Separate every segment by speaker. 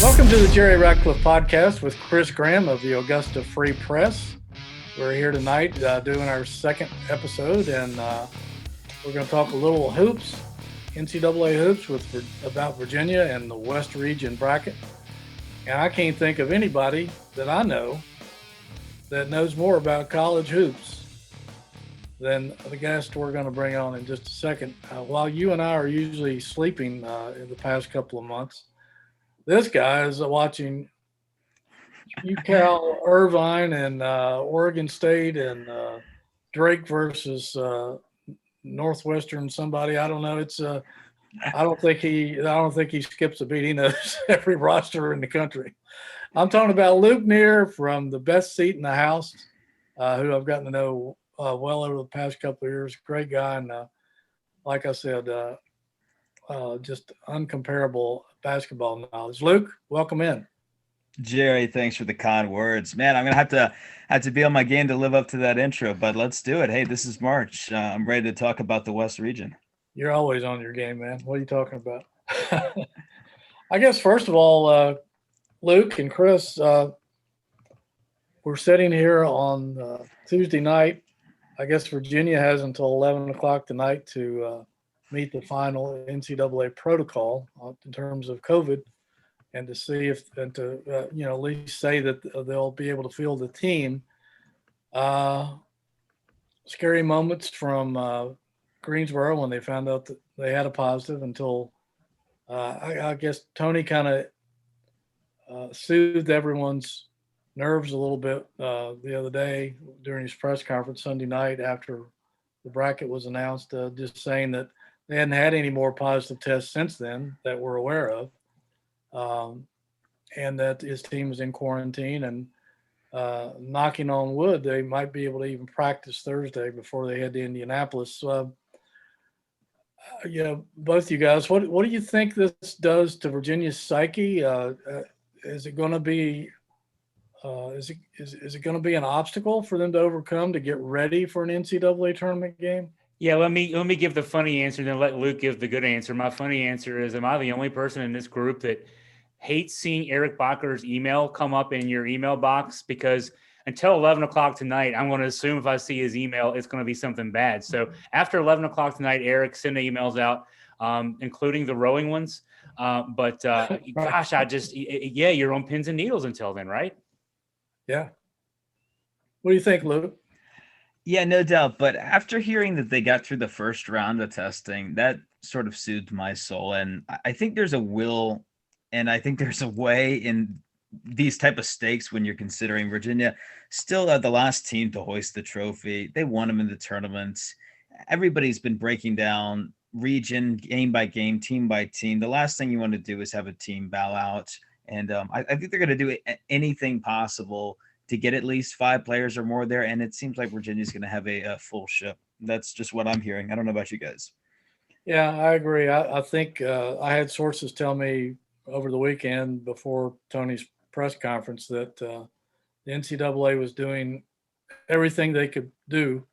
Speaker 1: Welcome to the Jerry Ratcliffe Podcast with Chris Graham of the Augusta Free Press. We're here tonight doing our second episode, and we're going to talk a little hoops, NCAA hoops, about Virginia and the West Region bracket. And I can't think of anybody that I know that knows more about college hoops than the guest we're going to bring on in just a second. While you and I are usually sleeping in the past couple of months, this guy is watching UCal, Irvine, and Oregon State, and Drake versus Northwestern. Somebody I don't know. It's I don't think he skips a beat. He knows every roster in the country. I'm talking about Luke Neer from the best seat in the house, who I've gotten to know well over the past couple of years. Great guy, and like I said, just uncomparable basketball knowledge. Luke, welcome in.
Speaker 2: Jerry, thanks for the kind words, man. I'm gonna have to be on my game to live up to that intro, but let's do it. Hey, this is March. I'm ready to talk about the West Region.
Speaker 1: You're always on your game, man. What are you talking about? I guess first of all, Luke and Chris, we're sitting here on Tuesday night. I guess Virginia has until 11 o'clock tonight to meet the final NCAA protocol in terms of COVID, and to see if, and to at least say that they'll be able to field the team. Scary moments from Greensboro when they found out that they had a positive, until I guess Tony kind of soothed everyone's nerves a little bit the other day during his press conference Sunday night after the bracket was announced, just saying that they hadn't had any more positive tests since then that we're aware of, and that his team is in quarantine, and knocking on wood, they might be able to even practice Thursday before they head to Indianapolis. Both you guys, what do you think this does to Virginia's psyche? Is it going to be is it going to be an obstacle for them to overcome to get ready for an NCAA tournament game?
Speaker 3: Yeah, let me give the funny answer, then let Luke give the good answer. My funny answer is, am I the only person in this group that hates seeing Eric Bacher's email come up in your email box? Because until 11 o'clock tonight, I'm going to assume if I see his email, it's going to be something bad. So after 11 o'clock tonight, Eric, send the emails out, including the rowing ones. Gosh, you're on pins and needles until then, right?
Speaker 1: Yeah. What do you think, Luke?
Speaker 2: Yeah, no doubt. But after hearing that they got through the first round of testing, that sort of soothed my soul. And I think there's a will, and I think there's a way in these type of stakes when you're considering Virginia still the last team to hoist the trophy. They won them in the tournaments. Everybody's been breaking down region, game by game, team by team. The last thing you want to do is have a team bow out. And I think they're going to do anything possible to get at least 5 players or more there. And it seems like Virginia's going to have a full ship. That's just what I'm hearing. I don't know about you guys.
Speaker 1: Yeah, I agree. I think I had sources tell me over the weekend before Tony's press conference that the NCAA was doing everything they could do,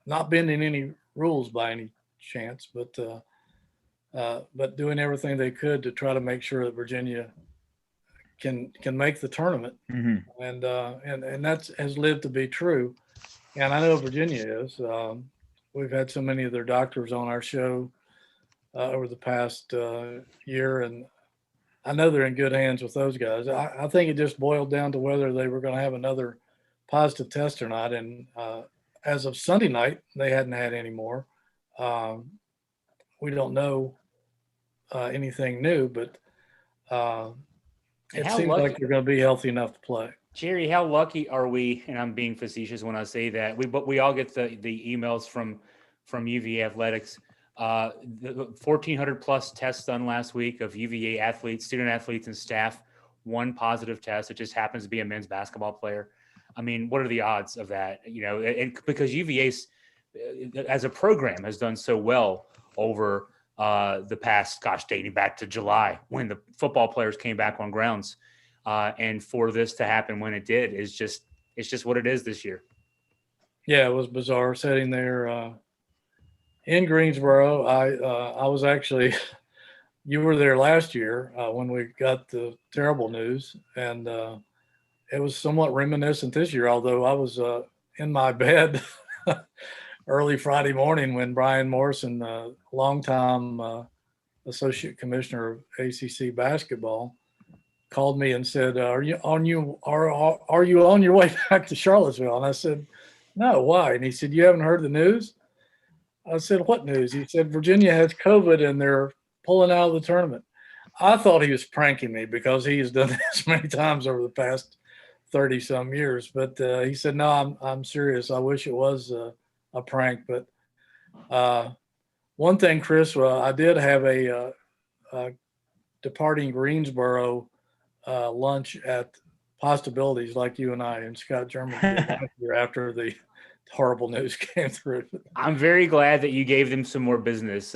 Speaker 1: not bending any rules by any chance, but doing everything they could to try to make sure that Virginia can make the tournament.
Speaker 2: Mm-hmm.
Speaker 1: And that has lived to be true. And I know Virginia is. We've had so many of their doctors on our show over the past year, and I know they're in good hands with those guys. I think it just boiled down to whether they were going to have another positive test or not. And as of Sunday night, they hadn't had any more. We don't know anything new, but it seems like they're going to be healthy enough to play.
Speaker 3: Jerry, how lucky are we? And I'm being facetious when I say that. We all get the emails from UVA Athletics. The 1,400 plus tests done last week of UVA athletes, student athletes, and staff. One positive test. It just happens to be a men's basketball player. I mean, what are the odds of that? And because UVA, as a program, has done so well over the past, dating back to July when the football players came back on grounds. And for this to happen when it did it's just what it is this year.
Speaker 1: Yeah, it was bizarre sitting there in Greensboro. I was actually you were there last year when we got the terrible news, and it was somewhat reminiscent this year. Although I was in my bed early Friday morning when Brian Morrison, longtime associate commissioner of ACC basketball, called me and said, are you on your way back to Charlottesville? And I said, no, why? And he said, you haven't heard the news? I said, what news? He said, Virginia has COVID and they're pulling out of the tournament. I thought he was pranking me because he has done this many times over the past 30 some years. But he said, no, I'm serious. I wish it was a prank. But one thing, Chris, I did have a departing Greensboro lunch at Possibilities, like you and I and Scott German did last year after the horrible news came through.
Speaker 3: I'm very glad that you gave them some more business.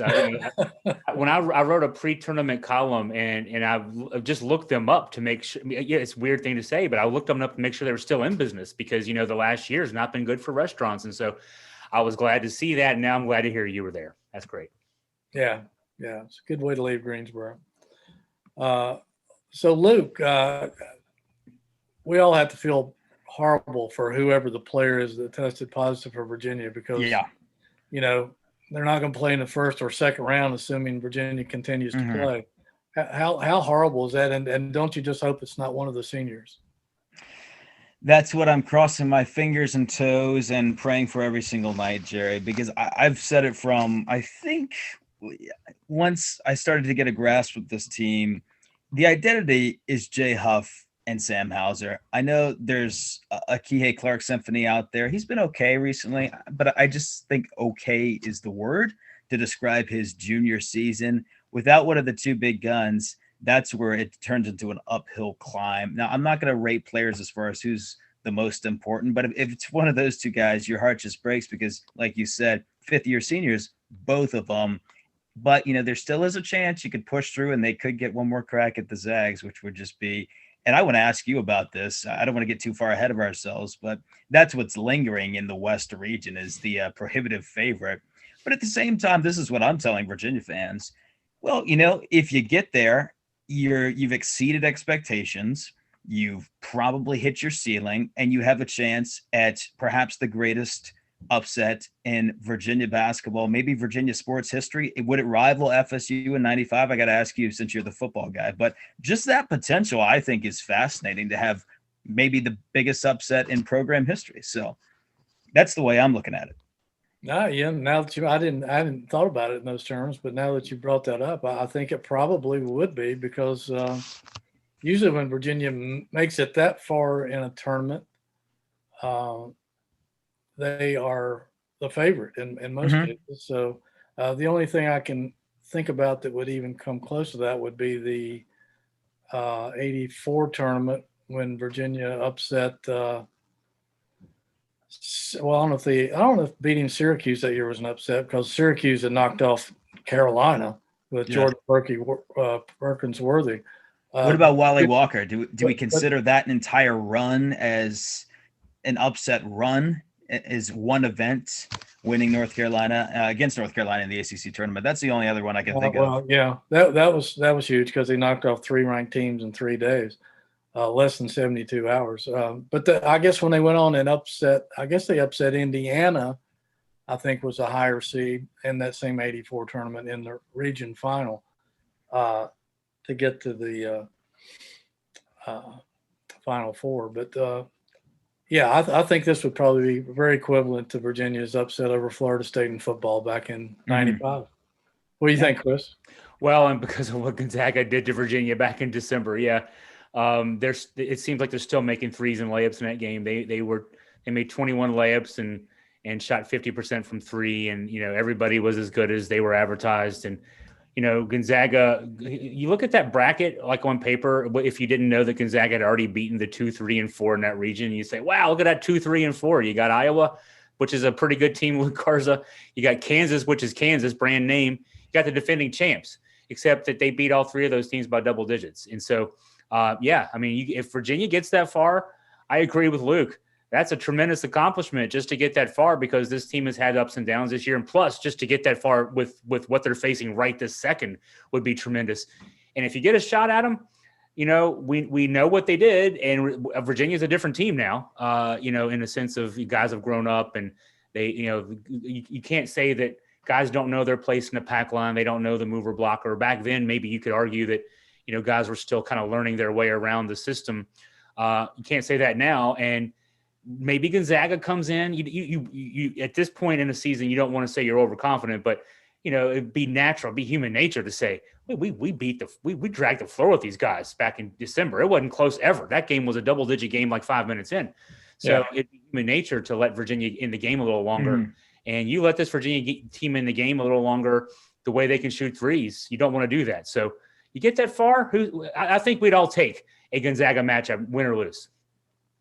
Speaker 3: When I wrote a pre-tournament column and I've just looked them up to make sure. Yeah, it's a weird thing to say, but I looked them up to make sure they were still in business because the last year has not been good for restaurants, and so I was glad to see that. And now I'm glad to hear you were there. That's great.
Speaker 1: Yeah, it's a good way to leave Greensboro. So Luke, we all have to feel horrible for whoever the player is that tested positive for Virginia because, they're not going to play in the first or second round, assuming Virginia continues to play. How horrible is that? And don't you just hope it's not one of the seniors?
Speaker 2: That's what I'm crossing my fingers and toes and praying for every single night, Jerry, because I've said it from, I think, once I started to get a grasp with this team, the identity is Jay Huff and Sam Hauser. I know there's a Kihei Clark symphony out there. He's been okay recently, but I just think okay is the word to describe his junior season. Without one of the two big guns, that's where it turns into an uphill climb. Now, I'm not going to rate players as far as who's the most important, but if it's one of those two guys, your heart just breaks because, like you said, fifth-year seniors, both of them. But, there still is a chance you could push through and they could get one more crack at the Zags, which would just be – and I want to ask you about this. I don't want to get too far ahead of ourselves, but that's what's lingering in the West region is the prohibitive favorite. But at the same time, this is what I'm telling Virginia fans. Well, if you get there, you've exceeded expectations. You've probably hit your ceiling, and you have a chance at perhaps the greatest upset in Virginia basketball, maybe Virginia sports history. Would it rival FSU in 95? I got to ask you since you're the football guy, but just that potential I think is fascinating to have maybe the biggest upset in program history. So that's the way I'm looking at it.
Speaker 1: Now that I hadn't thought about it in those terms, but now that you brought that up, I think it probably would be because usually when Virginia makes it that far in a tournament, they are the favorite in most cases. So the only thing I can think about that would even come close to that would be the 84 tournament when Virginia upset. I don't know if beating Syracuse that year was an upset because Syracuse had knocked off Carolina with Jordan Perkins-Worthy.
Speaker 2: What about Wally Walker? Do we consider that an entire run as an upset run? Is one event winning North Carolina against North Carolina in the ACC tournament? That's the only other one I can think of.
Speaker 1: Yeah, that was huge because they knocked off 3 ranked teams in 3 days, less than 72 hours. But I guess when they went on and they upset Indiana, I think was a higher seed in that same 84 tournament in the region final to get to the Final Four. But I think this would probably be very equivalent to Virginia's upset over Florida State in football back in 95. What do you think, Chris?
Speaker 3: Well, and because of what Gonzaga did to Virginia back in December, it seems like they're still making threes and layups in that game. They made 21 layups and shot 50% from three, and everybody was as good as they were advertised. And Gonzaga, you look at that bracket like on paper, if you didn't know that Gonzaga had already beaten the 2, 3, and 4 in that region, you say, wow, look at that 2, 3, and 4. You got Iowa, which is a pretty good team with Garza. You got Kansas, which is Kansas, brand name. You got the defending champs, except that they beat all 3 of those teams by double digits. And so, if Virginia gets that far, I agree with Luke. That's a tremendous accomplishment just to get that far, because this team has had ups and downs this year. And plus, just to get that far with what they're facing right this second would be tremendous. And if you get a shot at them, we know what they did, and Virginia's a different team now, in the sense of you guys have grown up, and they, you can't say that guys don't know their place in the pack line. They don't know the mover blocker. Back then, maybe you could argue that, guys were still kind of learning their way around the system. You can't say that now. And maybe Gonzaga comes in. You at this point in the season, you don't want to say you're overconfident, but it'd be natural, be human nature to say we dragged the floor with these guys back in December. It wasn't close ever. That game was a double-digit game like 5 minutes in. So it'd be human nature to let Virginia in the game a little longer. Mm-hmm. And you let this Virginia team in the game a little longer, the way they can shoot threes. You don't want to do that. So you get that far. I think we'd all take a Gonzaga matchup, win or lose.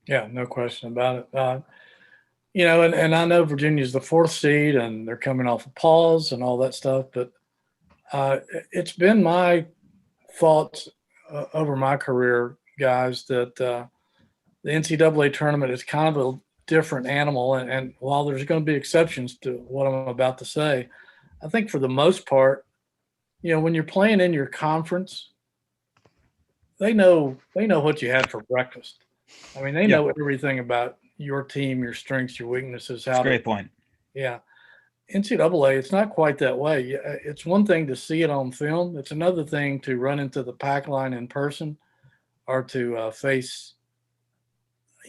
Speaker 1: Yeah, no question about it. And I know Virginia's the 4th seed and they're coming off a pause and all that stuff, but it's been my thoughts over my career, guys, that the NCAA tournament is kind of a different animal. And while there's going to be exceptions to what I'm about to say, I think for the most part, when you're playing in your conference, they know what you had for breakfast. I mean, they know everything about your team, your strengths, your weaknesses.
Speaker 2: That's a great point.
Speaker 1: Yeah. NCAA, it's not quite that way. It's one thing to see it on film. It's another thing to run into the pack line in person or to face,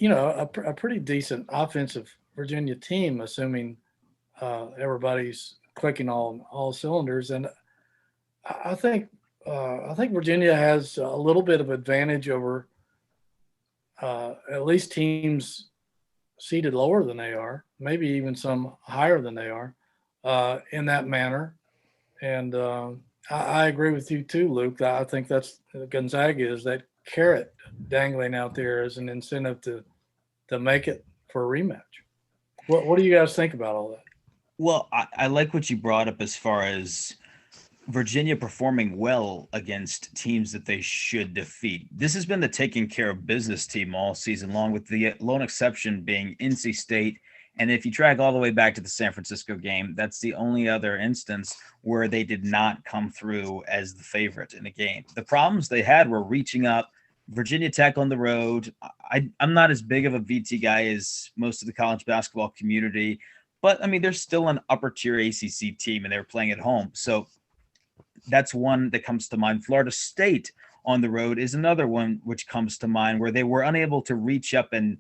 Speaker 1: a pretty decent offensive Virginia team, assuming everybody's clicking on all cylinders. And I think Virginia has a little bit of advantage over at least teams seated lower than they are, maybe even some higher than they are in that manner. And I agree with you too, Luke. I think that's Gonzaga is that carrot dangling out there as an incentive to make it for a rematch. What do you guys think about all that?
Speaker 2: Well, I like what you brought up as far as Virginia performing well against teams that they should defeat. This has been the taking care of business team all season long, with the lone exception being NC State. And if you track all the way back to the San Francisco game, that's the only other instance where they did not come through as the favorite in a game. The problems they had were reaching up. Virginia Tech on the road. I'm not as big of a VT guy as most of the college basketball community, but I mean, they're still an upper tier ACC team and they're playing at home. So that's one that comes to mind. Florida State on the road is another one which comes to mind, where they were unable to reach up and,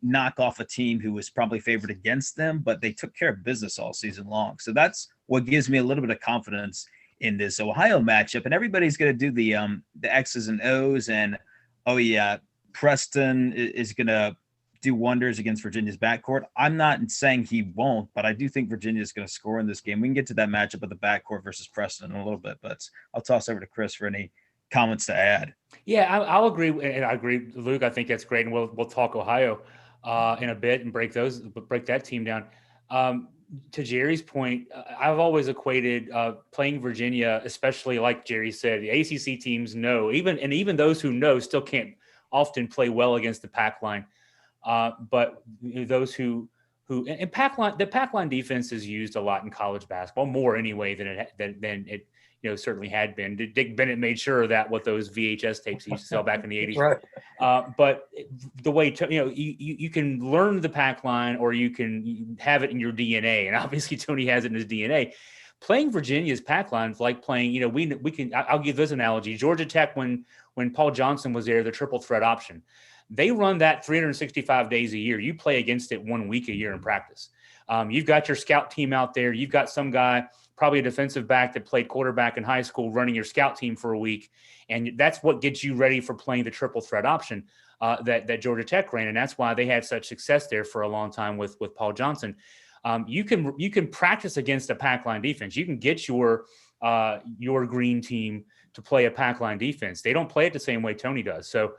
Speaker 2: knock off a team who was probably favored against them, but they took care of business all season long. So that's what gives me a little bit of confidence in this Ohio matchup. And everybody's going to do the X's and O's and, Preston is going to do wonders against Virginia's backcourt. I'm not saying he won't, but I do think Virginia is going to score in this game. We can get to that matchup of the backcourt versus Preston in a little bit, but I'll toss over to Chris for any comments to add.
Speaker 3: Yeah, I'll agree. And I agree, Luke. I think that's great. And we'll talk Ohio in a bit and break that team down. To Jerry's point, I've always equated playing Virginia, especially like Jerry said, the ACC teams know, even those who know still can't often play well against the pack line. But those who the pack line defense is used a lot in college basketball, more anyway than it certainly had been. Dick Bennett made sure of that with those VHS tapes he used to sell back in the 80s.
Speaker 1: Right.
Speaker 3: But the way you can learn the pack line, or you can have it in your DNA, and obviously Tony has it in his DNA. Playing Virginia's pack line is like playing. We can. I'll give this analogy. Georgia Tech, when Paul Johnson was there, the triple threat option. They run that 365 days a year. You play against it 1 week a year in practice. You've got your scout team out there. You've got some guy, probably a defensive back that played quarterback in high school, running your scout team for a week. And that's what gets you ready for playing the triple threat option that Georgia Tech ran. And that's why they had such success there for a long time with Paul Johnson. You can practice against a pack line defense. You can get your green team to play a pack line defense. They don't play it the same way Tony does. So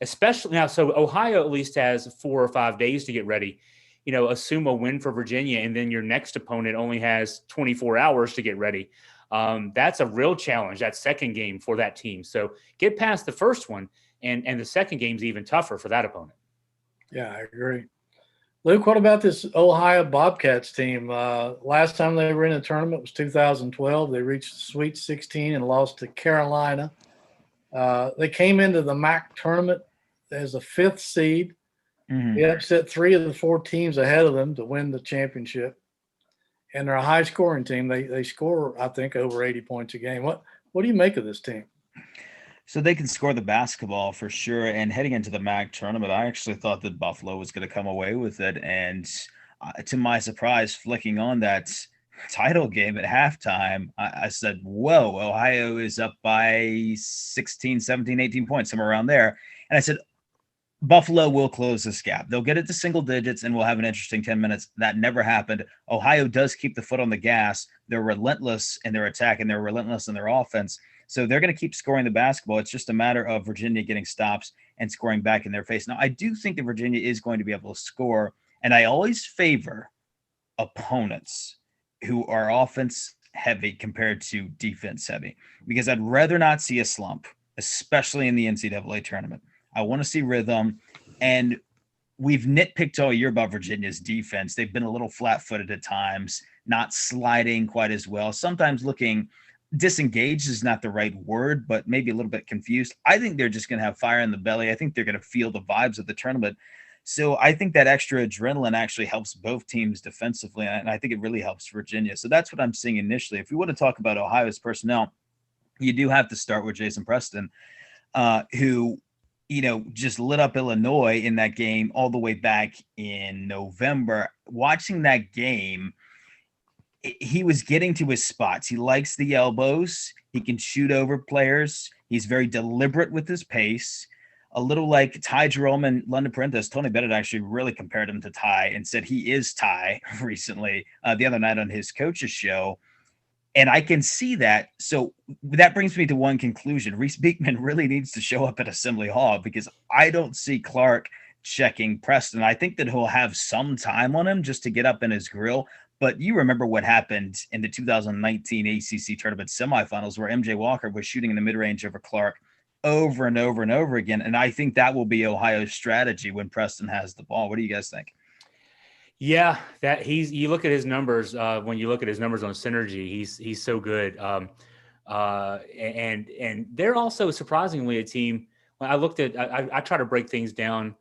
Speaker 3: especially now, so Ohio at least has 4 or 5 days to get ready. Assume a win for Virginia, and then your next opponent only has 24 hours to get ready. That's a real challenge, that second game for that team. So get past the first one, and the second game's even tougher for that opponent.
Speaker 1: Yeah, I agree. Luke, what about this Ohio Bobcats team? Last time they were in a tournament was 2012. They reached the Sweet 16 and lost to Carolina. They came into the MAC tournament as a 5th seed.
Speaker 2: Mhm.
Speaker 1: They upset 3 of the 4 teams ahead of them to win the championship. And they're a high-scoring team. They score, I think, over 80 points a game. What do you make of this team?
Speaker 2: So they can score the basketball for sure. And heading into the MAC tournament, I actually thought that Buffalo was going to come away with it. And to my surprise, flicking on that title game at halftime, I said, whoa, Ohio is up by 16, 17, 18 points, somewhere around there. And I said, Buffalo will close this gap. They'll get it to single digits and we'll have an interesting 10 minutes. That never happened. Ohio does keep the foot on the gas. They're relentless in their attack and they're relentless in their offense. So they're going to keep scoring the basketball. It's just a matter of Virginia getting stops and scoring back in their face. Now, I do think that Virginia is going to be able to score, and I always favor opponents who are offense heavy compared to defense heavy, because I'd rather not see a slump, especially in the NCAA tournament. I want to see rhythm, and we've nitpicked all year about Virginia's defense. They've been a little flat-footed at times, not sliding quite as well, sometimes looking disengaged is not the right word, but maybe a little bit confused. I think they're just going to have fire in the belly. I think they're going to feel the vibes of the tournament. So I think that extra adrenaline actually helps both teams defensively, and I think it really helps Virginia. So that's what I'm seeing initially. If we want to talk about Ohio's personnel, you do have to start with Jason Preston, who, just lit up Illinois in that game all the way back in November. Watching that game, he was getting to his spots. He likes the elbows. He can shoot over players. He's very deliberate with his pace. A little like Ty Jerome and London Prentice. Tony Bennett actually really compared him to Ty and said he is Ty recently, the other night on his coach's show. And I can see that. So that brings me to one conclusion. Reese Beekman really needs to show up at Assembly Hall, because I don't see Clark checking Preston. I think that he'll have some time on him just to get up in his grill. But you remember what happened in the 2019 ACC tournament semifinals, where MJ Walker was shooting in the mid-range over Clark over and over and over again. And I think that will be Ohio's strategy when Preston has the ball. What do you guys think?
Speaker 3: Yeah, you look at his numbers. When you look at his numbers on Synergy, he's so good. And they're also surprisingly a team. When I looked at, I try to break things down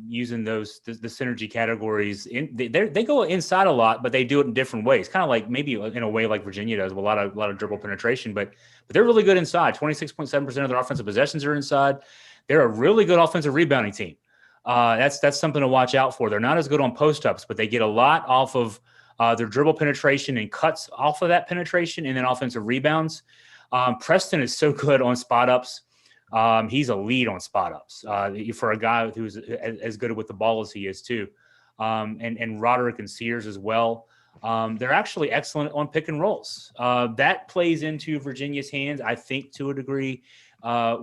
Speaker 3: using the Synergy categories. They go inside a lot, but they do it in different ways. Kind of like maybe in a way like Virginia does, with a lot of dribble penetration. But they're really good inside. 26.7% of their offensive possessions are inside. They're a really good offensive rebounding team. That's something to watch out for. They're not as good on post-ups, but they get a lot off of their dribble penetration and cuts off of that penetration, and then offensive rebounds. Preston is so good on spot-ups. He's a lead on spot-ups for a guy who's as good with the ball as he is too. And Roderick and Sears as well. They're actually excellent on pick and rolls. That plays into Virginia's hands, I think, to a degree.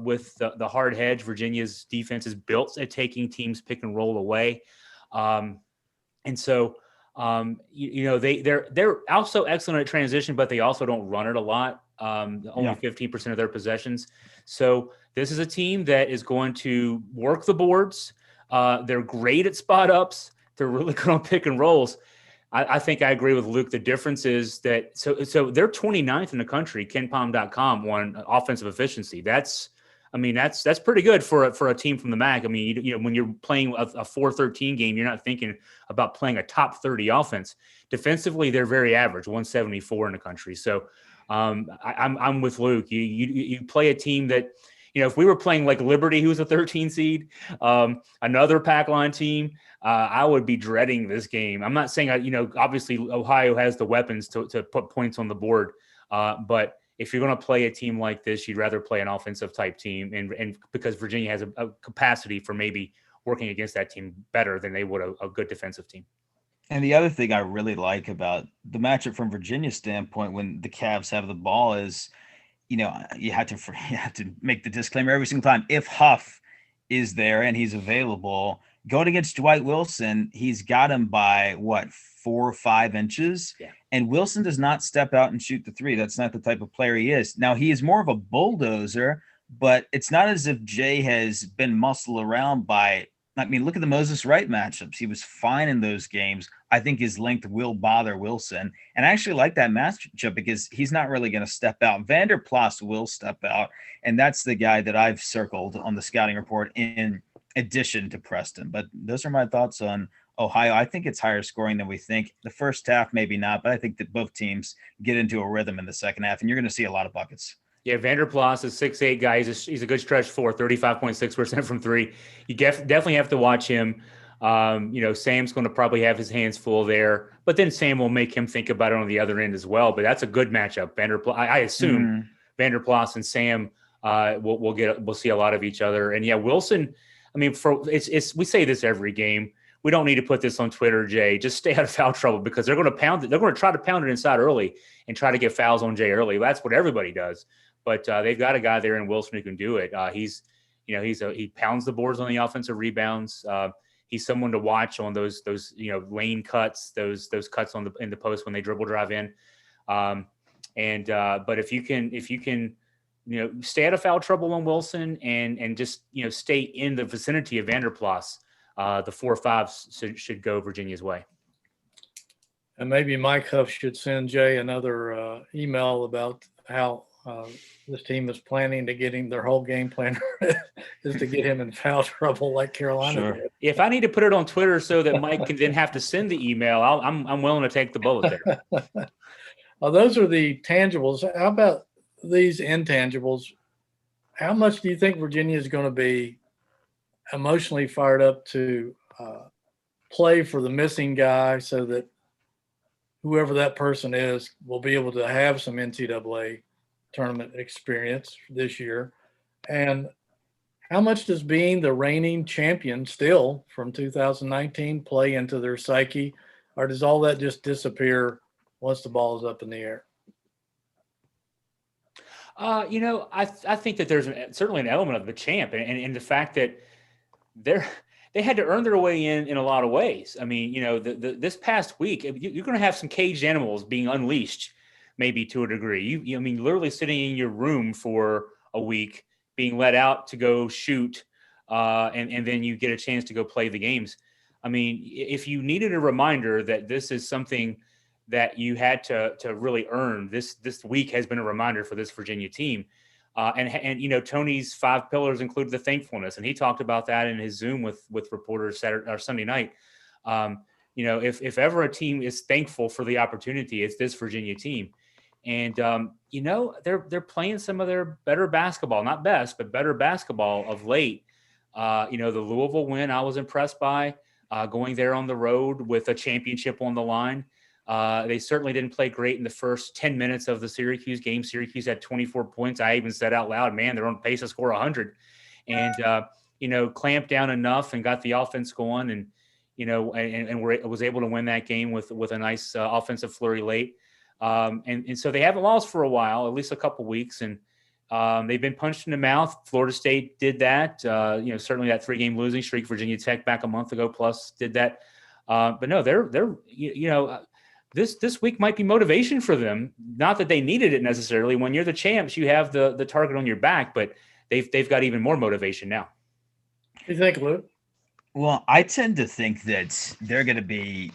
Speaker 3: With the hard hedge, Virginia's defense is built at taking teams pick and roll away. And so, they're also excellent at transition, but they also don't run it a lot. Only 15% of their possessions. So this is a team that is going to work the boards. They're great at spot ups. They're really good on pick and rolls. I think I agree with Luke. The difference is that so they're 29th in the country. KenPom.com on offensive efficiency. That's pretty good for a team from the MAC. I mean, when you're playing a 4-13 game, you're not thinking about playing a top 30 offense. Defensively, they're very average, 174 in the country. So I'm with Luke. You play a team that, if we were playing like Liberty, who's a 13 seed, another pack line team, I would be dreading this game. I'm not saying, obviously Ohio has the weapons to put points on the board. But if you're going to play a team like this, you'd rather play an offensive type team. And because Virginia has a capacity for maybe working against that team better than they would a good defensive team.
Speaker 2: And the other thing I really like about the matchup from Virginia's standpoint, when the Cavs have the ball, is, you have to make the disclaimer every single time. If Huff is there and he's available, going against Dwight Wilson, he's got him by 4 or 5 inches.
Speaker 3: Yeah.
Speaker 2: And Wilson does not step out and shoot the three. That's not the type of player he is. Now, he is more of a bulldozer, but it's not as if Jay has been muscled around by I mean, look at the Moses Wright matchups. He was fine in those games. I think his length will bother Wilson. And I actually like that matchup because he's not really going to step out. Vander Plas will step out. And that's the guy that I've circled on the scouting report in addition to Preston. But those are my thoughts on Ohio. I think it's higher scoring than we think. The first half, maybe not, but I think that both teams get into a rhythm in the second half, and you're going to see a lot of buckets.
Speaker 3: Yeah, Vander Plas is 6'8" guy. He's a good stretch for 35.6% from three. You definitely have to watch him. Sam's going to probably have his hands full there, but then Sam will make him think about it on the other end as well. But that's a good matchup. I assume Vander Plas and Sam we'll see a lot of each other. And yeah, Wilson. I mean, we say this every game. We don't need to put this on Twitter, Jay. Just stay out of foul trouble because they're going to pound it. They're going to try to pound it inside early and try to get fouls on Jay early. That's what everybody does. But they've got a guy there in Wilson who can do it. He pounds the boards on the offensive rebounds. He's someone to watch on those lane cuts, those cuts in the post when they dribble drive in. But if you can stay out of foul trouble on Wilson and just stay in the vicinity of Vander Plas, the 4 or 5s should go Virginia's way.
Speaker 1: And maybe Mike Huff should send Jay another email about how this team is planning to get him. Their whole game plan is to get him in foul trouble like Carolina did.
Speaker 3: If I need to put it on Twitter so that Mike can then have to send the email, I'm willing to take the bullet there.
Speaker 1: Those are the tangibles. How about these intangibles? How much do you think Virginia is going to be emotionally fired up to play for the missing guy so that whoever that person is will be able to have some NCAA tournament experience this year? And how much does being the reigning champion still from 2019 play into their psyche, or does all that just disappear once the ball is up in the air?
Speaker 3: I think that there's certainly an element of the champ and the fact that they had to earn their way in a lot of ways. I mean, this past week, you're going to have some caged animals being unleashed, maybe to a degree. Literally sitting in your room for a week, being let out to go shoot, and then you get a chance to go play the games. I mean, if you needed a reminder that this is something that you had to really earn, this week has been a reminder for this Virginia team. And Tony's 5 pillars include the thankfulness, and he talked about that in his Zoom with reporters Sunday night. If ever a team is thankful for the opportunity, it's this Virginia team. And they're playing some of their better basketball, not best, but better basketball of late. The Louisville win, I was impressed by, going there on the road with a championship on the line. They certainly didn't play great in the first 10 minutes of the Syracuse game. Syracuse had 24 points. I even said out loud, man, they're on pace to score 100. And, clamped down enough and got the offense going and was able to win that game with a nice offensive flurry late. And so they haven't lost for a while, at least a couple weeks. And they've been punched in the mouth. Florida State did that. Certainly that 3-game losing streak. Virginia Tech back a month ago plus did that. But no, they're this week might be motivation for them. Not that they needed it necessarily. When you're the champs, you have the target on your back, but they've got even more motivation now.
Speaker 1: What do you think, Luke?
Speaker 2: Well, I tend to think that they're going to be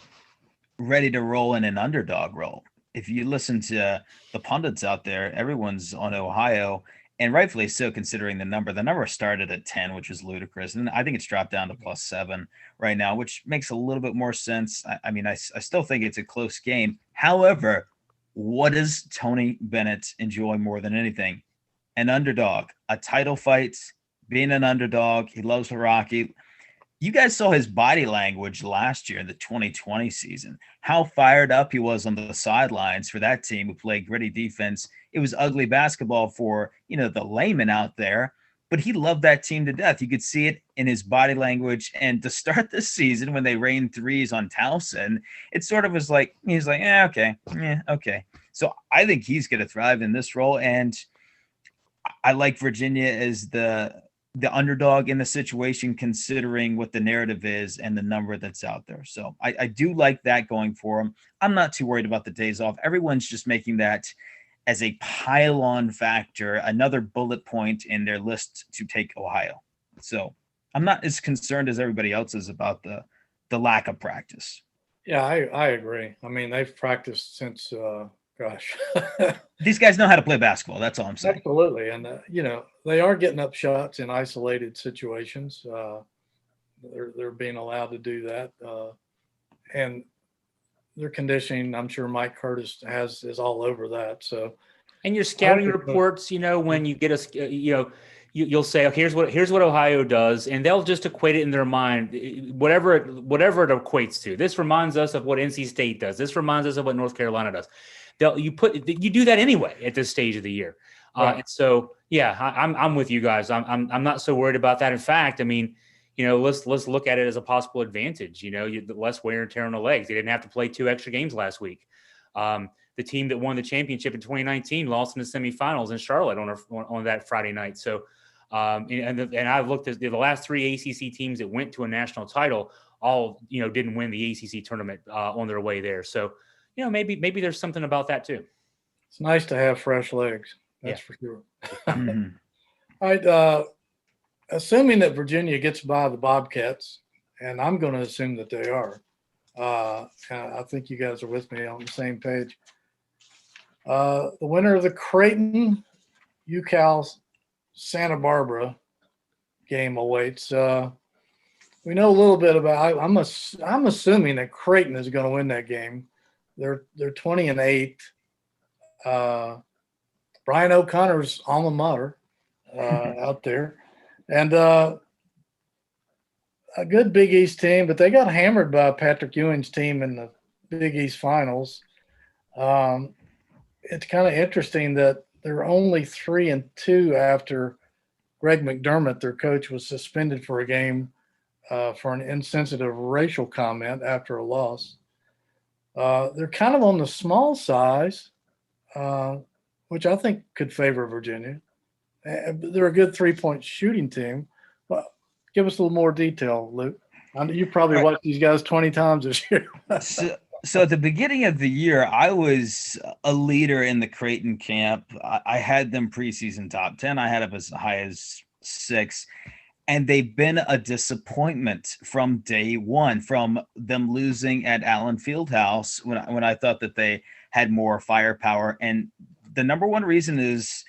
Speaker 2: ready to roll in an underdog role. If you listen to the pundits out there, everyone's on Ohio, and rightfully so, considering the number. The number started at 10, which is ludicrous, and I think it's dropped down to +7 right now, which makes a little bit more sense. I still think it's a close game. However, what does Tony Bennett enjoy more than anything? An underdog, a title fight, being an underdog. He loves the Rocky. You guys saw his body language last year in the 2020 season, how fired up he was on the sidelines for that team who played gritty defense. It was ugly basketball for, the layman out there, but he loved that team to death. You could see it in his body language. And to start this season, when they rained threes on Towson, it sort of was like, he's like, okay. So I think he's going to thrive in this role. And I like Virginia as the underdog in the situation, considering what the narrative is and the number that's out there. So I do like that going for them. I'm not too worried about the days off. Everyone's just making that as a pile-on factor, another bullet point in their list to take Ohio. So I'm not as concerned as everybody else is about the lack of practice.
Speaker 1: Yeah, I agree. I mean, they've practiced since, gosh.
Speaker 2: These guys know how to play basketball. That's all I'm saying.
Speaker 1: Absolutely. And, they are getting up shots in isolated situations. They're being allowed to do that. And their conditioning, I'm sure Mike Curtis is all over that. So,
Speaker 3: And your scouting reports, when you get you'll say, oh, here's what Ohio does, and they'll just equate it in their mind, whatever it equates to. This reminds us of what NC State does. This reminds us of what North Carolina does. You do that anyway at this stage of the year.
Speaker 1: Right.
Speaker 3: And so, yeah, I'm with you guys. I'm not so worried about that. In fact, I mean, let's look at it as a possible advantage. Less wear and tear on the legs. They didn't have to play 2 extra games last week. The team that won the championship in 2019 lost in the semifinals in Charlotte on that Friday night. So, and I've looked at the last 3 ACC teams that went to a national title, all didn't win the ACC tournament on their way there. So, maybe there's something about that too.
Speaker 1: It's nice to have fresh legs. That's for sure.
Speaker 2: Mm-hmm.
Speaker 1: All right. Assuming that Virginia gets by the Bobcats, and I'm going to assume that they are. I think you guys are with me on the same page. The winner of the Creighton UCal Santa Barbara game awaits. We know a little bit about. I'm assuming that Creighton is going to win that game. They're 20-8. Brian O'Connor's alma mater out there, and a good Big East team, but they got hammered by Patrick Ewing's team in the Big East finals. It's kind of interesting that they're only 3-2 after Greg McDermott, their coach, was suspended for a game for an insensitive racial comment after a loss. They're kind of on the small size, which I think could favor Virginia. They're a good 3-point shooting team. Well, give us a little more detail, Luke. You probably watched these guys 20 times this year.
Speaker 2: So at the beginning of the year, I was a leader in the Creighton camp. I had them preseason top 10. I had them as high as 6. And they've been a disappointment from day one, from them losing at Allen Fieldhouse when I thought that they had more firepower. And the number one reason is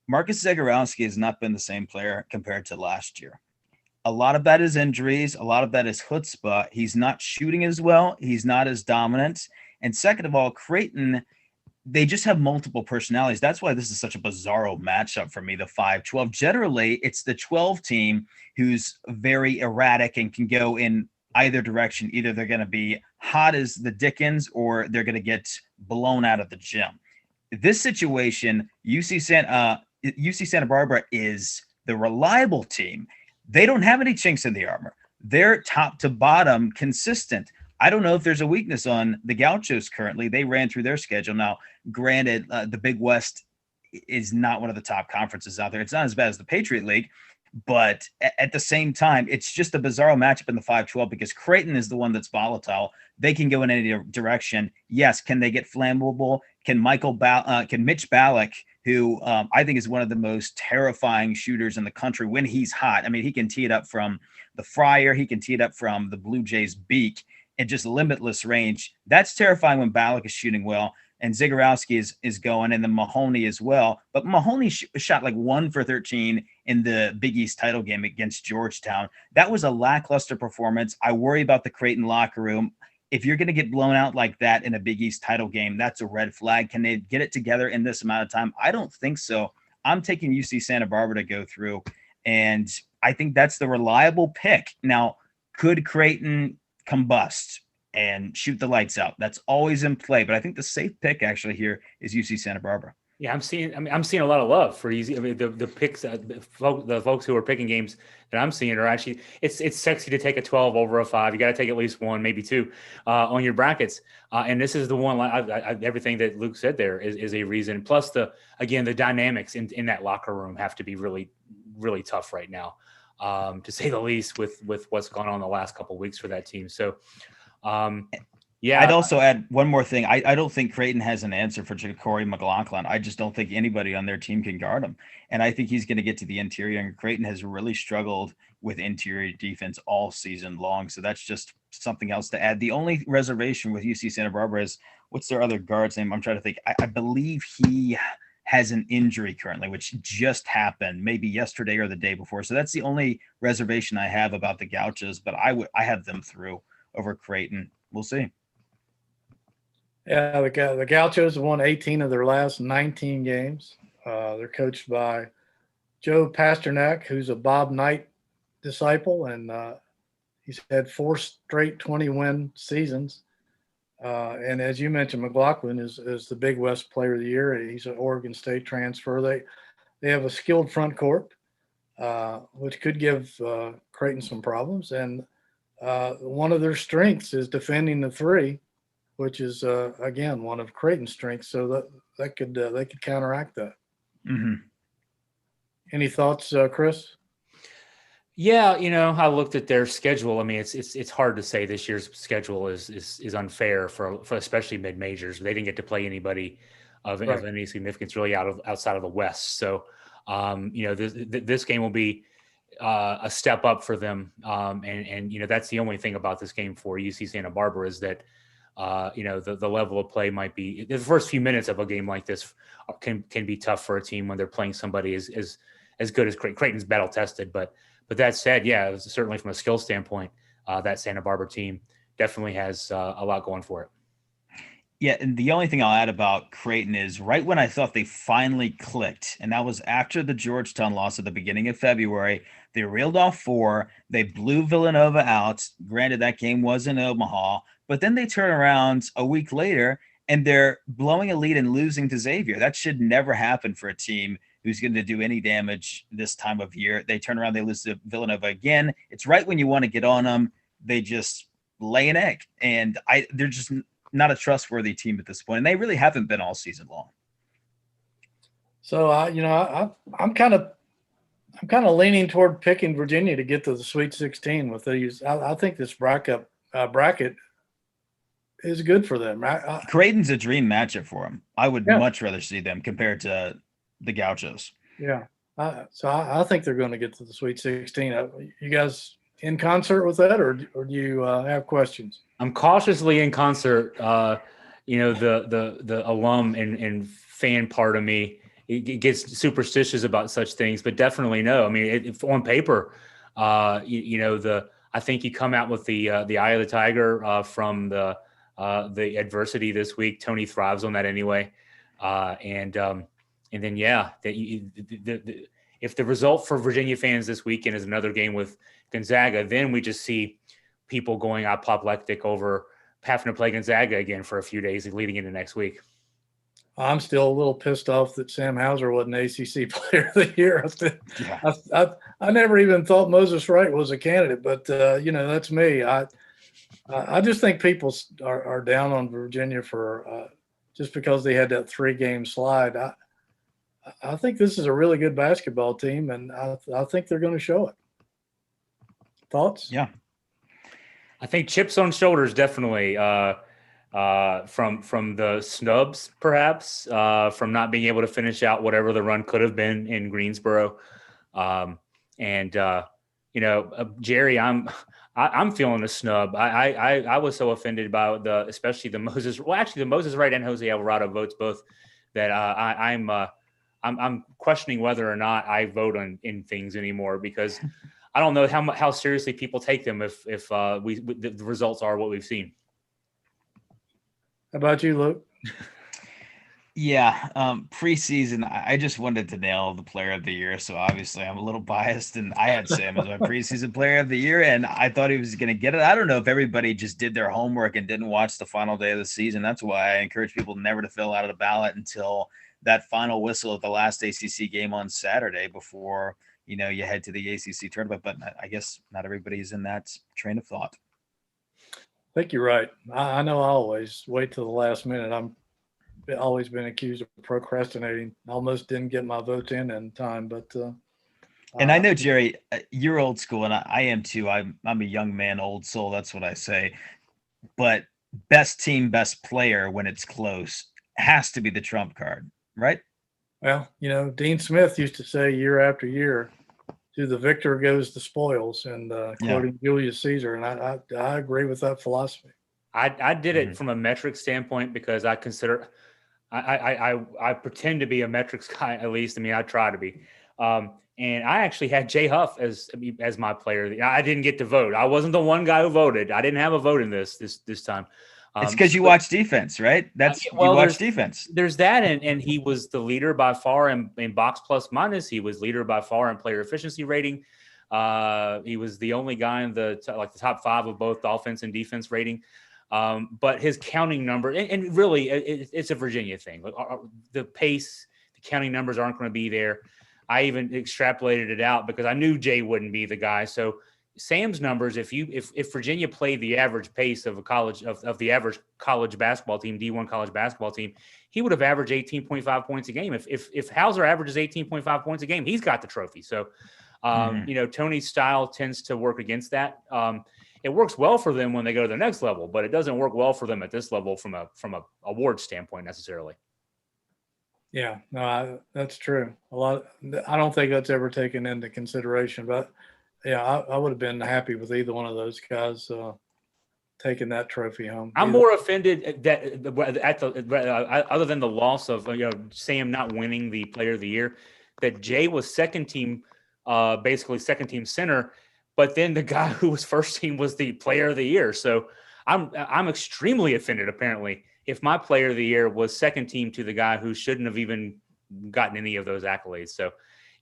Speaker 2: Marcus Zegarowski has not been the same player compared to last year. A lot of that is injuries. A lot of that is chutzpah. He's not shooting as well. He's not as dominant. And second of all, Creighton, they just have multiple personalities. That's why this is such a bizarro matchup for me, the 5-12. Generally, it's the 12 team who's very erratic and can go in either direction. Either they're going to be hot as the Dickens or they're going to get blown out of the gym. This situation, UC Santa Barbara is the reliable team. They don't have any chinks in the armor. They're top to bottom consistent. I don't know if there's a weakness on the Gauchos currently. They ran through their schedule. Now, granted, the Big West is not one of the top conferences out there. It's not as bad as the Patriot League, but at the same time, it's just a bizarro matchup in the 5-12 because Creighton is the one that's volatile. They can go in any direction. Yes, can they get flammable? Can Mitch Ballack, who I think is one of the most terrifying shooters in the country when he's hot. I mean, he can tee it up from the Friar. He can tee it up from the Blue Jays' beak at just limitless range. That's terrifying when Ballack is shooting well. And Zegarowski is going, and then Mahoney as well. But Mahoney shot like 1 for 13 in the Big East title game against Georgetown. That was a lackluster performance. I worry about the Creighton locker room. If you're going to get blown out like that in a Big East title game, that's a red flag. Can they get it together in this amount of time? I don't think so. I'm taking UC Santa Barbara to go through, and I think that's the reliable pick. Now, could Creighton combust and shoot the lights out? That's always in play, but I think the safe pick actually here is UC Santa Barbara.
Speaker 3: Yeah, I'm seeing a lot of love for easy. I mean, the picks, the folks who are picking games that I'm seeing are actually it's sexy to take a 12 over a 5. You got to take at least 1, maybe 2 on your brackets. And this is the one. Everything that Luke said there is a reason. Plus the dynamics in that locker room have to be really, really tough right now, to say the least, with what's gone on the last couple of weeks for that team. So. Yeah,
Speaker 2: I'd also add one more thing. I don't think Creighton has an answer for Corey McLaughlin. I just don't think anybody on their team can guard him. And I think he's going to get to the interior. And Creighton has really struggled with interior defense all season long. So that's just something else to add. The only reservation with UC Santa Barbara is what's their other guard's name? I'm trying to think. I believe he has an injury currently, which just happened maybe yesterday or the day before. So that's the only reservation I have about the Gauchos. But I have them through over Creighton. We'll see.
Speaker 1: Yeah, the Gauchos have won 18 of their last 19 games. They're coached by Joe Pasternak, who's a Bob Knight disciple, and he's had 4 straight 20-win seasons. And as you mentioned, McLaughlin is the Big West Player of the Year. He's an Oregon State transfer. They have a skilled front court, which could give Creighton some problems. And one of their strengths is defending the three, which is again one of Creighton's strengths. So that could they could counteract that.
Speaker 2: Mm-hmm.
Speaker 1: Any thoughts, Chris?
Speaker 3: Yeah, I looked at their schedule. I mean, it's hard to say this year's schedule is unfair for especially mid majors. They didn't get to play anybody of any significance really outside of the West. So, this game will be a step up for them. And that's the only thing about this game for UC Santa Barbara is that the level of play might be the first few minutes of a game like this can be tough for a team when they're playing somebody as good as Creighton's battle tested. But that said, yeah, certainly from a skill standpoint, that Santa Barbara team definitely has a lot going for it.
Speaker 2: Yeah, and the only thing I'll add about Creighton is right when I thought they finally clicked, and that was after the Georgetown loss at the beginning of February, they reeled off 4. They blew Villanova out. Granted, that game was in Omaha, but then they turn around a week later and they're blowing a lead and losing to Xavier. That should never happen for a team who's going to do any damage this time of year. They turn around, they lose to Villanova again. It's right when you want to get on them, they just lay an egg. And they're just not a trustworthy team at this point, and they really haven't been all season long.
Speaker 1: So I'm kind of leaning toward picking Virginia to get to the Sweet 16 with these. I think this bracket is good for them.
Speaker 2: Creighton's a dream matchup for them. I would much rather see them compared to the Gauchos.
Speaker 1: Yeah. So I think they're going to get to the Sweet 16. You guys in concert with that, or do you have questions?
Speaker 3: I'm cautiously in concert. The alum and fan part of me it gets superstitious about such things, but definitely no. I mean, if on paper, I think you come out with the eye of the tiger from the adversity this week. Tony thrives on that anyway, and then if the result for Virginia fans this weekend is another game with Gonzaga, then we just see people going apoplectic over having to play Gonzaga again for a few days leading into next week.
Speaker 1: I'm still a little pissed off that Sam Hauser wasn't ACC Player of the Year. I never even thought Moses Wright was a candidate, but that's me. I just think people are down on Virginia for just because they had that 3-game slide. I think this is a really good basketball team, and I think they're going to show it. Thoughts?
Speaker 2: Yeah.
Speaker 3: I think chips on shoulders, definitely, from the snubs, perhaps, from not being able to finish out whatever the run could have been in Greensboro. Jerry, I'm feeling a snub. I was so offended by especially the Moses. Well, actually, the Moses Wright and Jose Alvarado votes both. That I'm questioning whether or not I vote in things anymore because I don't know how seriously people take them if the results are what we've seen.
Speaker 1: How about you, Luke?
Speaker 2: Yeah, preseason, I just wanted to nail the Player of the Year, so obviously I'm a little biased, and I had Sam as my preseason Player of the Year, and I thought he was going to get it. I don't know if everybody just did their homework and didn't watch the final day of the season. That's why I encourage people never to fill out of the ballot until that final whistle at the last ACC game on Saturday before you head to the ACC tournament. But I guess not everybody's in that train of thought.
Speaker 1: I think you're right. I know I always wait till the last minute. I'm always been accused of procrastinating. Almost didn't get my vote in time, but
Speaker 2: and I know, Jerry, you're old school, and I am too. I'm a young man, old soul. That's what I say. But best team, best player when it's close has to be the trump card, right?
Speaker 1: Well, Dean Smith used to say year after year, to the victor goes the spoils, and quoting Julius Caesar. And I agree with that philosophy.
Speaker 3: I did it from a metric standpoint because I consider I pretend to be a metrics guy, at least. I mean, I try to be. And I actually had Jay Huff as my player. I didn't get to vote. I wasn't the one guy who voted. I didn't have a vote in this time.
Speaker 2: It's because you watch defense, right? You watch defense.
Speaker 3: There's that, and he was the leader by far in box plus minus. He was leader by far in player efficiency rating. He was the only guy in the top 5 of both offense and defense rating. But his counting number, and really, it's a Virginia thing. The pace, the counting numbers aren't going to be there. I even extrapolated it out because I knew Jay wouldn't be the guy. So Sam's numbers, if Virginia played the average pace of of the average college basketball team, D1 college basketball team, he would have averaged 18.5 points a game. If Hauser averages 18.5 points a game, he's got the trophy. So, Tony's style tends to work against that. It works well for them when they go to the next level, but it doesn't work well for them at this level from a award standpoint necessarily.
Speaker 1: Yeah, no, that's true. I don't think that's ever taken into consideration, but yeah, I would have been happy with either one of those guys taking that trophy home.
Speaker 3: I'm more offended that other than the loss of Sam not winning the Player of the Year, that Jay was second team, basically second team center, but then the guy who was first team was the Player of the Year. So I'm extremely offended apparently if my Player of the Year was second team to the guy who shouldn't have even gotten any of those accolades. So,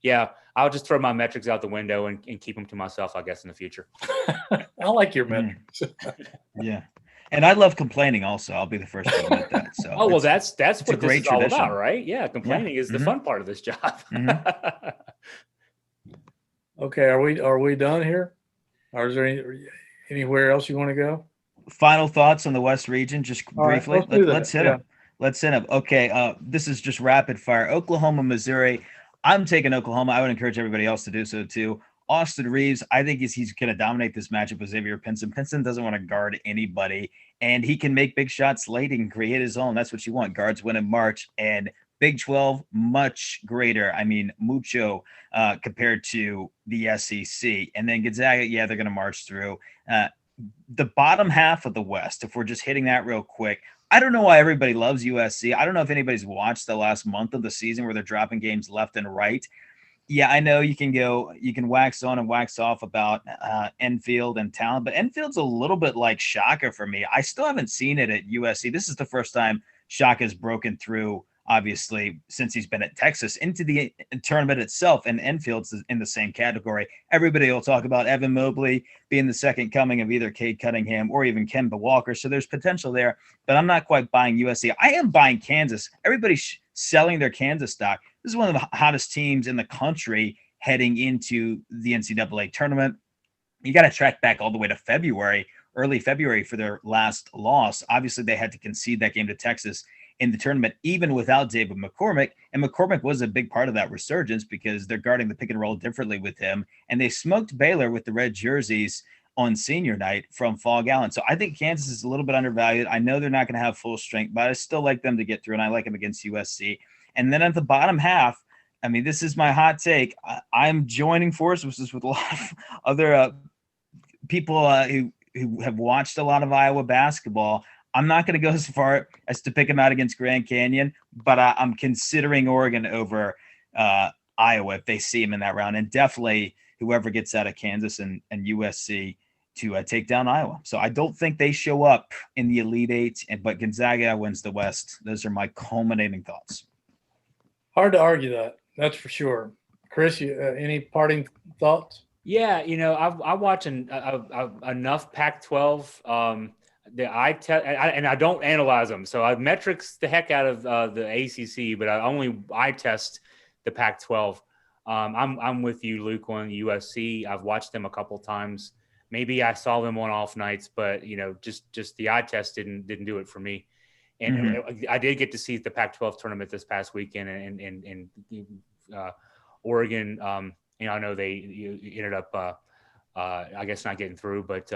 Speaker 3: yeah, I'll just throw my metrics out the window and keep them to myself, I guess, in the future.
Speaker 1: I like your metrics.
Speaker 2: Yeah. And I love complaining also. I'll be the first to admit that. So
Speaker 3: that's what this is all about, right? Yeah, complaining is the fun part of this job.
Speaker 1: Okay, are we done here? Or is there anywhere else you want to go?
Speaker 2: Final thoughts on the West region, just briefly.
Speaker 1: Right,
Speaker 2: let's hit them. Let's hit them. Okay, this is just rapid fire. Oklahoma, Missouri. I'm taking Oklahoma. I would encourage everybody else to do so too. Austin Reeves, I think he's going to dominate this matchup with Xavier Pinson. Pinson doesn't want to guard anybody, and he can make big shots late. He can create his own. That's what you want. Guards win in March. And Big 12, much greater. I mean, mucho compared to the SEC. And then Gonzaga, yeah, they're going to march through. The bottom half of the West, if we're just hitting that real quick, I don't know why everybody loves USC. I don't know if anybody's watched the last month of the season where they're dropping games left and right. Yeah, I know you can wax on and wax off about Enfield and talent, but Enfield's a little bit like Shaka for me. I still haven't seen it at USC. This is the first time Shaka's broken through, obviously, since he's been at Texas, into the tournament itself, and Enfield's in the same category. Everybody will talk about Evan Mobley being the second coming of either Cade Cunningham or even Kemba Walker, so there's potential there, but I'm not quite buying USC. I am buying Kansas. Everybody's selling their Kansas stock. This is one of the hottest teams in the country heading into the NCAA tournament. You got to track back all the way to early February for their last loss. Obviously, they had to concede that game to Texas in the tournament, even without David McCormick. And McCormick was a big part of that resurgence because they're guarding the pick and roll differently with him. And they smoked Baylor with the red jerseys on senior night from Fog Allen. So I think Kansas is a little bit undervalued. I know they're not going to have full strength, but I still like them to get through, and I like them against USC. And then at the bottom half, I mean, this is my hot take. I'm joining forces with a lot of other people who have watched a lot of Iowa basketball. I'm not going to go as far as to pick them out against Grand Canyon, but I'm considering Oregon over Iowa if they see him in that round, and definitely whoever gets out of Kansas and USC to take down Iowa. So I don't think they show up in the Elite Eight, but Gonzaga wins the West. Those are my culminating thoughts.
Speaker 1: Hard to argue that. That's for sure. Chris, any parting thoughts?
Speaker 3: Yeah, I watch enough Pac-12. And I don't analyze them, so I metrics the heck out of the ACC, but I test the Pac-12. I'm with you, Luke, on USC. I've watched them a couple times. Maybe I saw them on off nights, but just the eye test didn't do it for me. And I did get to see the Pac-12 tournament this past weekend, and Oregon. I know they ended up I guess not getting through, but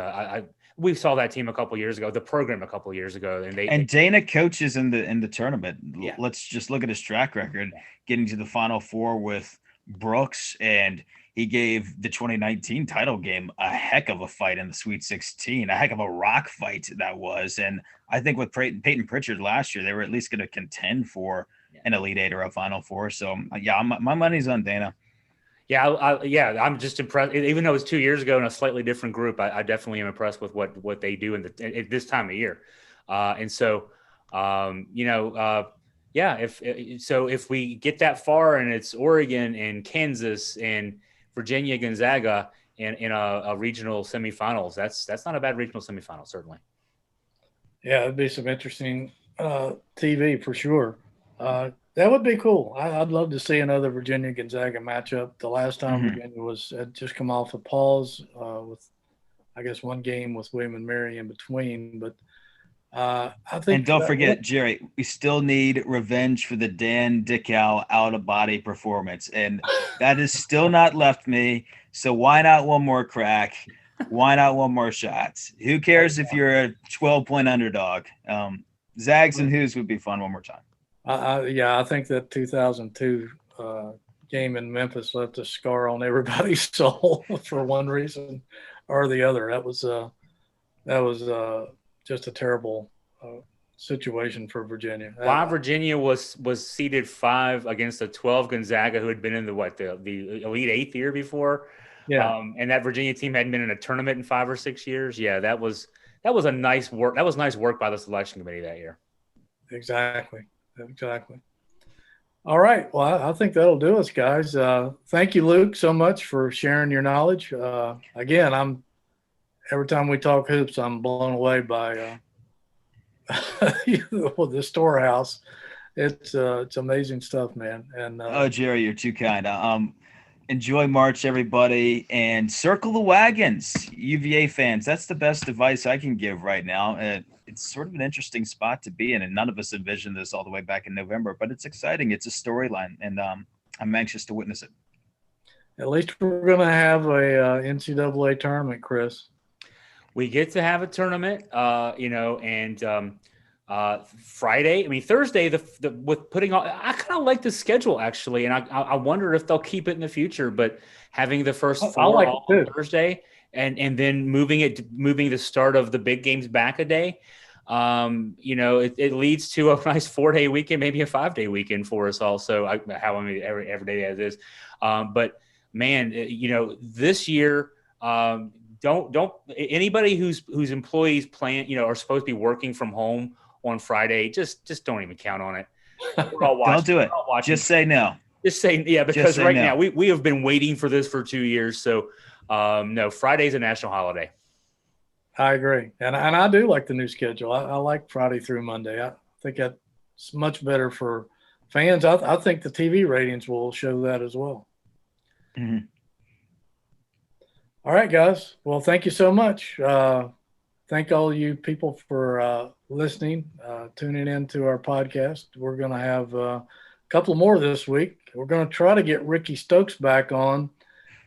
Speaker 3: we saw that team a couple years ago, the program a couple years ago, and they
Speaker 2: Dana coaches in the tournament.
Speaker 3: Yeah.
Speaker 2: Let's just look at his track record, getting to the Final Four with Brooks, and he gave the 2019 title game a heck of a fight in the Sweet 16, a heck of a rock fight that was. And I think with Peyton Pritchard last year, they were at least going to contend for an Elite Eight or a Final Four. So yeah, my money's on Dana.
Speaker 3: Yeah, I'm just impressed. Even though it was 2 years ago in a slightly different group, I definitely am impressed with what they do at this time of year. And so, if we get that far and it's Oregon and Kansas and Virginia, Gonzaga in a regional semifinals, that's not a bad regional semifinal, certainly.
Speaker 1: Yeah, it'd be some interesting TV for sure. That would be cool. I'd love to see another Virginia Gonzaga matchup. The last time Virginia had just come off a pause with, I guess, one game with William and Mary in between. But I think.
Speaker 2: And don't forget, Jerry, we still need revenge for the Dan Dickau out of body performance, and that has still not left me. So why not one more crack? Why not one more shot? Who cares if you're a 12-point underdog? Zags and Who's would be fun one more time.
Speaker 1: I think that 2002 game in Memphis left a scar on everybody's soul for one reason or the other. That was just a terrible situation for Virginia.
Speaker 3: Why Virginia was seeded 5 against a 12 Gonzaga who had been in the Elite Eight the year before.
Speaker 1: Yeah.
Speaker 3: And that Virginia team hadn't been in a tournament in 5 or 6 years. Yeah, that was a nice work. That was nice work by the selection committee that year.
Speaker 1: Exactly. All right. Well, I think that'll do us, guys. Thank you, Luke, so much for sharing your knowledge. Again, every time we talk hoops, I'm blown away by the storehouse. It's amazing stuff, man. And
Speaker 2: Jerry, you're too kind. Enjoy March, everybody, and circle the wagons, UVA fans. That's the best advice I can give right now. It's sort of an interesting spot to be in, and none of us envisioned this all the way back in November, but it's exciting. It's a storyline, and I'm anxious to witness it. At least we're going to have a NCAA tournament, Chris.
Speaker 3: We get to have a tournament, Friday. Thursday. With putting on, I kind of like the schedule actually, and I wonder if they'll keep it in the future. But having the first 4 on Thursday, and then moving the start of the big games back a day, it leads to a nice 4-day weekend, maybe a 5-day weekend for us also. Every day as is, but man, this year. Don't anybody whose employees are supposed to be working from home on Friday, just don't even count on it. We're all watching.
Speaker 2: Don't do it. Just say no.
Speaker 3: Just say because right now we have been waiting for this for 2 years. So no, Friday's a national holiday.
Speaker 1: I agree, and I do like the new schedule. I like Friday through Monday. I think that's much better for fans. I think the TV ratings will show that as well.
Speaker 2: Mm-hmm.
Speaker 1: All right, guys. Well, thank you so much. Thank all you people for listening, tuning in to our podcast. We're going to have a couple more this week. We're going to try to get Ricky Stokes back on.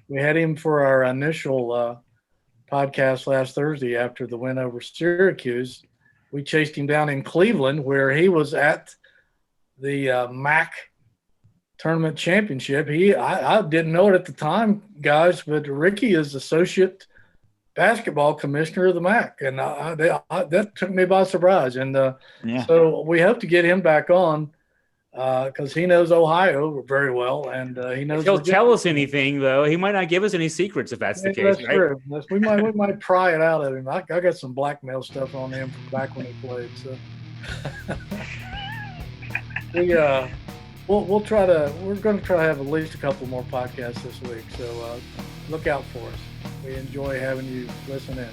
Speaker 1: We had him for our initial podcast last Thursday after the win over Syracuse. We chased him down in Cleveland where he was at the MAC tournament championship. I didn't know it at the time, guys, but Ricky is associate basketball commissioner of the MAC, and that took me by surprise. And so we hope to get him back on because he knows Ohio very well, and he knows.
Speaker 3: If he'll tell us anything, though. He might not give us any secrets if that's the case.
Speaker 1: That's true. We might pry it out of him. I got some blackmail stuff on him from back when he played. So we're going to try to have at least a couple more podcasts this week. So look out for us. We enjoy having you listen in.